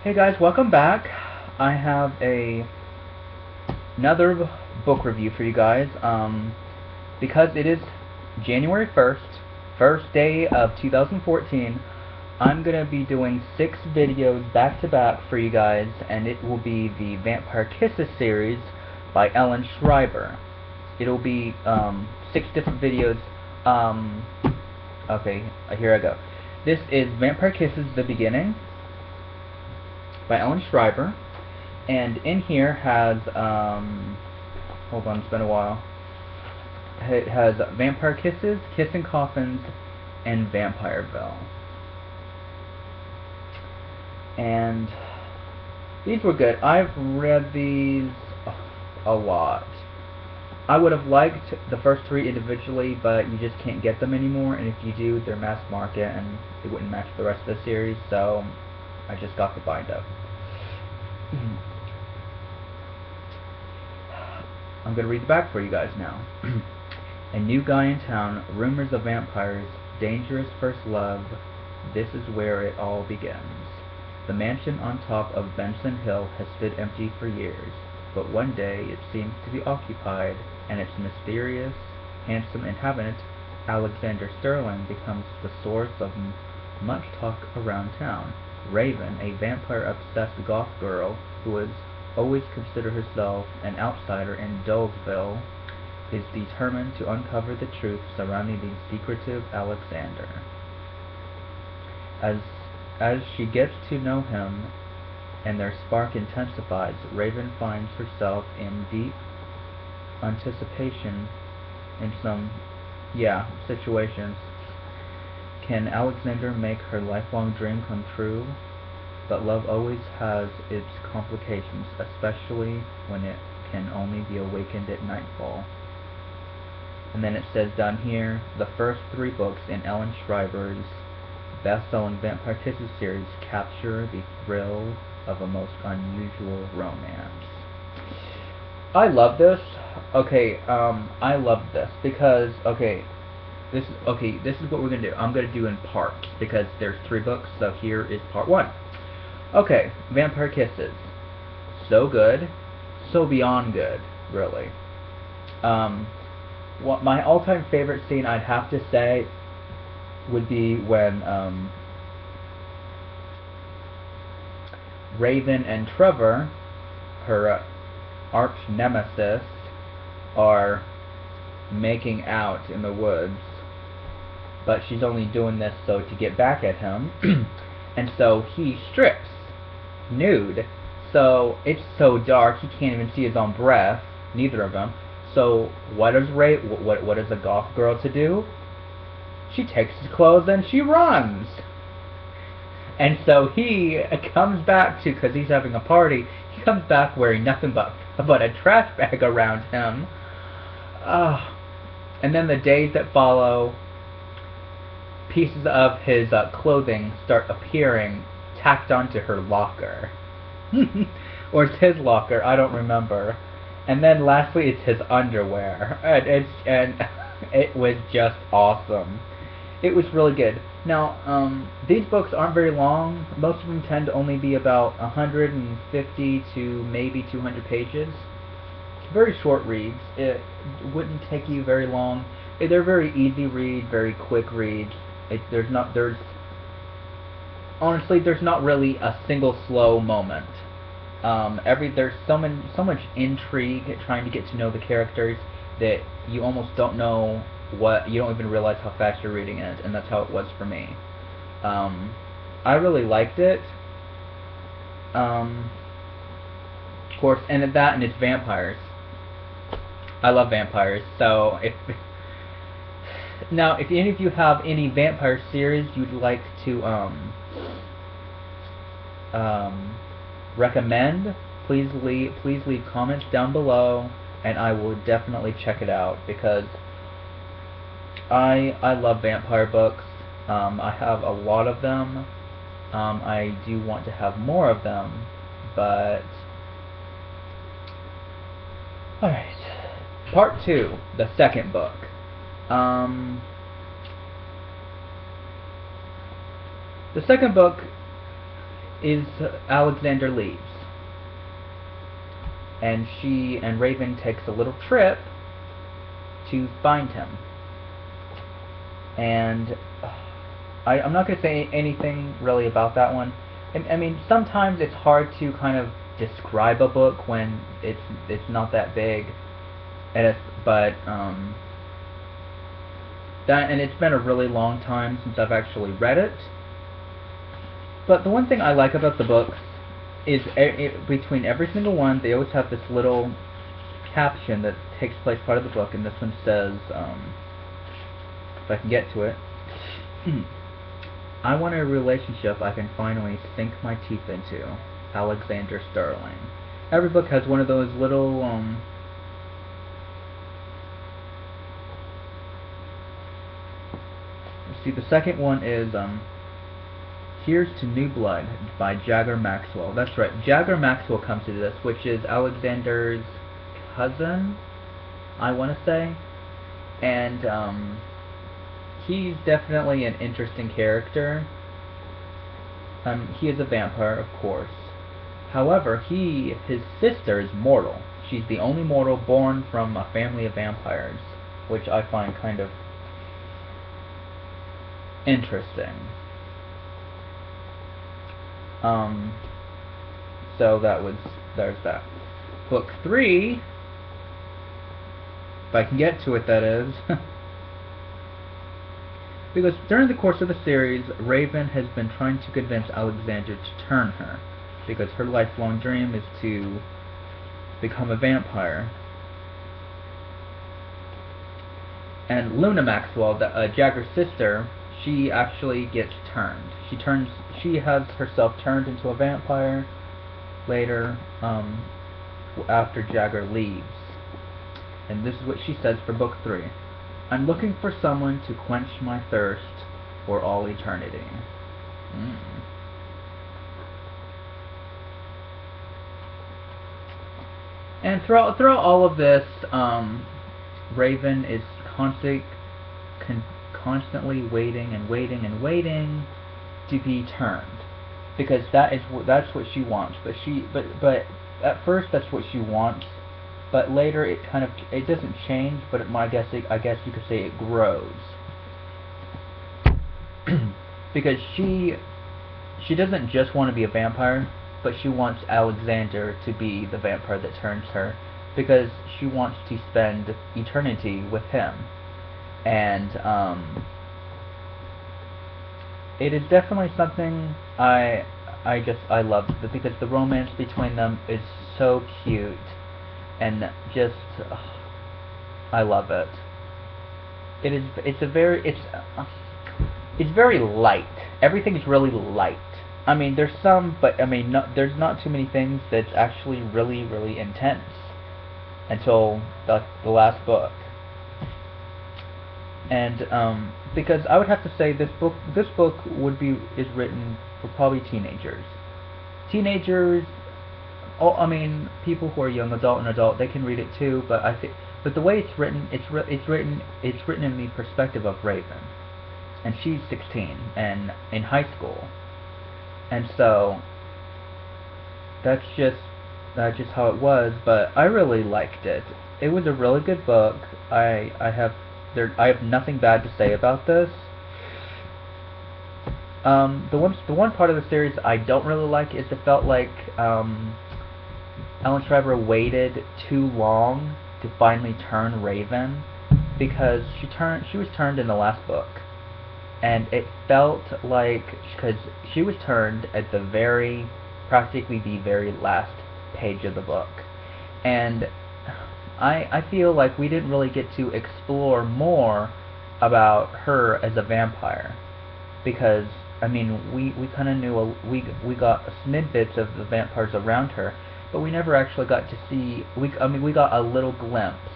Hey guys, welcome back. I have another book review for you guys. Because it is January 1st, first day of 2014, I'm going to be doing 6 videos back to back for you guys, and it will be the Vampire Kisses series by Ellen Schreiber. It'll be 6 different videos. Okay, here I go. This is Vampire Kisses, the beginning, by Ellen Schreiber, and in here has hold on, it's been a while. It has Vampire Kisses, Kissing Coffins, and Vampireville. And these were good. I've read these a lot. I would have liked the first 3 individually, but you just can't get them anymore, and if you do, they're mass market and it wouldn't match the rest of the series, so I just got the bind-up. I'm going to read the back for you guys now. A new guy in town, rumors of vampires, dangerous first love, this is where it all begins. The mansion on top of Benson Hill has stood empty for years, but one day it seems to be occupied, and its mysterious, handsome inhabitant, Alexander Sterling, becomes the source of much talk around town. Raven, a vampire-obsessed goth girl who has always considered herself an outsider in Dullsville, is determined to uncover the truth surrounding the secretive Alexander. As she gets to know him and their spark intensifies, Raven finds herself in deep anticipation in some, situations. Can Alexander make her lifelong dream come true? But love always has its complications, especially when it can only be awakened at nightfall. And then it says down here, the first 3 books in Ellen Schreiber's best-selling Vampire Kisses series capture the thrill of a most unusual romance. I love this. Okay, I love this because, this is what we're gonna do. I'm gonna do in parts because there's 3 books, so here is part 1. Okay, Vampire Kisses. So good, so beyond good, really. What my all-time favorite scene, I'd have to say, would be when Raven and Trevor, her arch nemesis, are making out in the woods, but she's only doing this so to get back at him, and so he strips nude, so it's so dark he can't even see his own breath, neither of them. So what does what is a goth girl to do? She takes his clothes and she runs. And so he comes back to, because he's having a party, he comes back wearing nothing but a trash bag around him. And then the days that follow, pieces of his clothing start appearing tacked onto her locker. Or it's his locker, I don't remember. And then lastly, it's his underwear. And it was just awesome. It was really good. Now, these books aren't very long. Most of them tend to only be about 150 to maybe 200 pages. Very short reads. It wouldn't take you very long. They're very easy read, very quick reads. Honestly, there's not really a single slow moment. There's so much intrigue trying to get to know the characters that you almost don't know you don't even realize how fast you're reading it, and that's how it was for me. I really liked it. Of course, and it's vampires. I love vampires, so if any of you have any vampire series you'd like to recommend, please leave comments down below, and I will definitely check it out because I love vampire books. I have a lot of them. I do want to have more of them, but alright. Part 2, the second book. The second book is Alexander leaves, and she and Raven takes a little trip to find him. And I'm not going to say anything really about that one. I mean, sometimes it's hard to kind of describe a book when it's not that big, but that, and it's been a really long time since I've actually read it. But the one thing I like about the books is between every single one, they always have this little caption that takes place part of the book, and this one says, if I can get to it, I want a relationship I can finally sink my teeth into. Alexander Sterling. Every book has one of those little, see, the second one is, Here's to New Blood by Jagger Maxwell. That's right, Jagger Maxwell comes to this, which is Alexander's cousin, I want to say. And, he's definitely an interesting character. He is a vampire, of course. However, his sister is mortal. She's the only mortal born from a family of vampires, which I find kind of interesting. So there's that. Book 3, if I can get to it, that is. Because during the course of the series, Raven has been trying to convince Alexander to turn her, because her lifelong dream is to become a vampire. And Luna Maxwell, Jagger's sister, she actually gets turned. She has herself turned into a vampire later, after Jagger leaves. And this is what she says for book 3. I'm looking for someone to quench my thirst for all eternity. And throughout all of this, Raven is constantly waiting and waiting and waiting to be turned, because that's what she wants. But at first that's what she wants. But later it doesn't change, but I guess you could say it grows. Because she doesn't just want to be a vampire, but she wants Alexander to be the vampire that turns her, because she wants to spend eternity with him. And it is definitely something I love, because the romance between them is so cute. And just, I love it. It's very light. Everything's really light. I mean, there's some, but I mean, there's not too many things that's actually really, really intense until the last book. And because I would have to say this book is written for probably teenagers. I mean, people who are young adult and adult, they can read it too. But the way it's written, it's written in the perspective of Raven, and she's 16 and in high school, and so that's just how it was. But I really liked it. It was a really good book. I have nothing bad to say about this. The one part of the series I don't really like is it felt like Ellen Schreiber waited too long to finally turn Raven, because she was turned in the last book, and it felt like, because she was turned at practically the very last page of the book, and I feel like we didn't really get to explore more about her as a vampire, because I mean, we kind of knew we got snippets of the vampires around her, but we never actually got to see. We got a little glimpse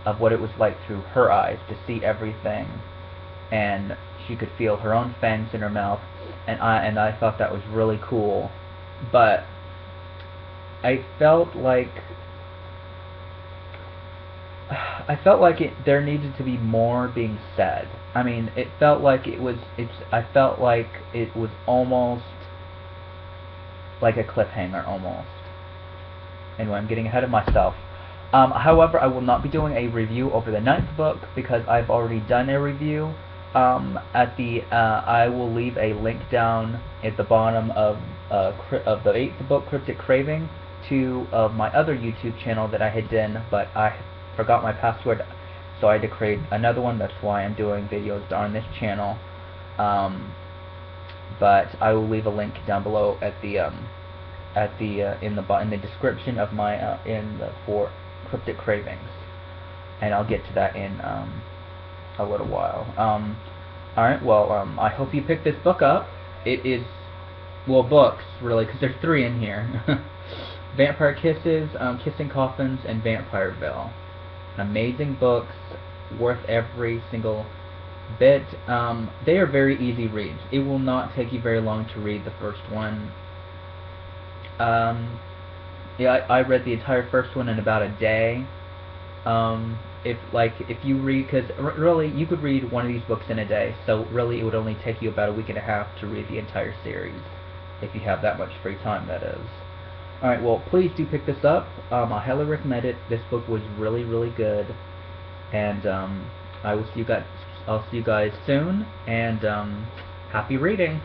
of what it was like through her eyes, to see everything, and she could feel her own fangs in her mouth, and I thought that was really cool. But I felt like there needed to be more being said. I mean, I felt like it was almost like a cliffhanger almost. Anyway, I'm getting ahead of myself. However, I will not be doing a review over the ninth book because I've already done a review. I will leave a link down at the bottom of the eighth book, Cryptic Craving, to my other YouTube channel that I had done, but I forgot my password, so I had to create another one. That's why I'm doing videos on this channel. But I will leave a link down below in the description of my for Cryptic Cravings, and I'll get to that in a little while. Alright, well, I hope you pick this book up. It is, well, books, really, because there's 3 in here. Vampire Kisses, Kissing Coffins, and Vampireville. Amazing books, worth every single bit. They are very easy reads. It will not take you very long to read the first one. Yeah, I read the entire first one in about a day. If you read, because really you could read one of these books in a day, so really it would only take you about a week and a half to read the entire series, if you have that much free time, that is. Alright, well, please do pick this up. I highly recommend it. This book was really, really good, and I'll see you guys soon, and happy reading.